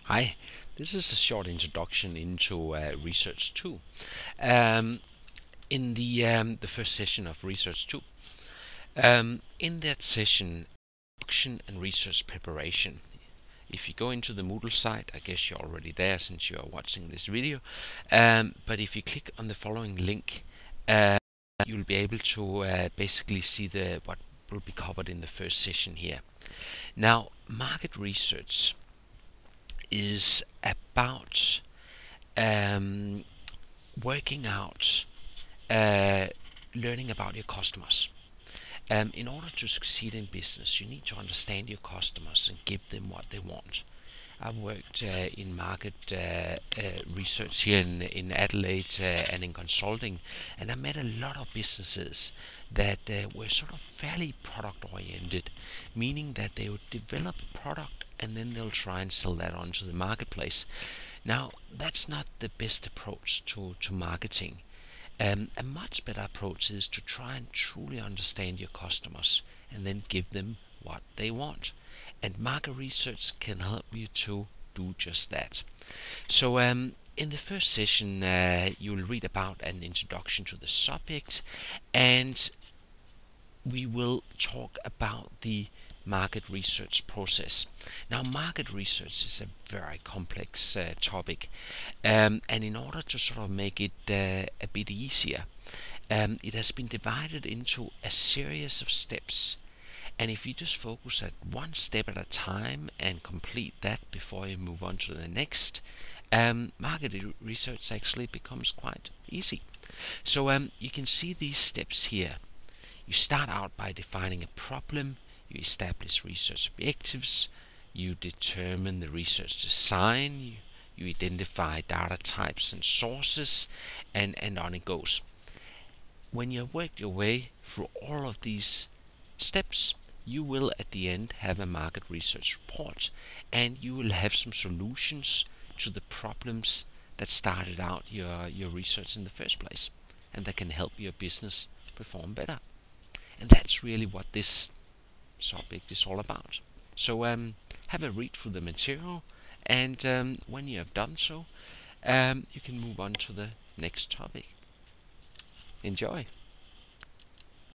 Hi, this is a short introduction into Research 2. Um, in the first session of Research 2, in that session, introduction and research preparation. If you go into the Moodle site, I guess you're already there since you are watching this video. But if you click on the following link, you'll be able to basically see what will be covered in the first session here. Now, market research is about working out, learning about your customers. In order to succeed in business, you need to understand your customers and give them what they want. I've worked in market research here in Adelaide and in consulting, and I met a lot of businesses that were sort of fairly product oriented, meaning that they would develop a product and then they'll try and sell that onto the marketplace. Now, that's not the best approach to marketing. A much better approach is to try and truly understand your customers and then give them what they want. And market research can help you to do just that. So in the first session, you'll read about an introduction to the subject, and we will talk about the market research process. Now, market research is a very complex topic, and in order to sort of make it a bit easier, it has been divided into a series of steps. And if you just focus at one step at a time and complete that before you move on to the next, market research actually becomes quite easy. So you can see these steps here. You start out by defining a problem, you establish research objectives, you determine the research design, you identify data types and sources, and on it goes. When you have worked your way through all of these steps, you will at the end have a market research report, and you will have some solutions to the problems that started out your research in the first place, and that can help your business perform better. And that's really what this subject is all about. So have a read through the material, and when you have done so, you can move on to the next topic. Enjoy!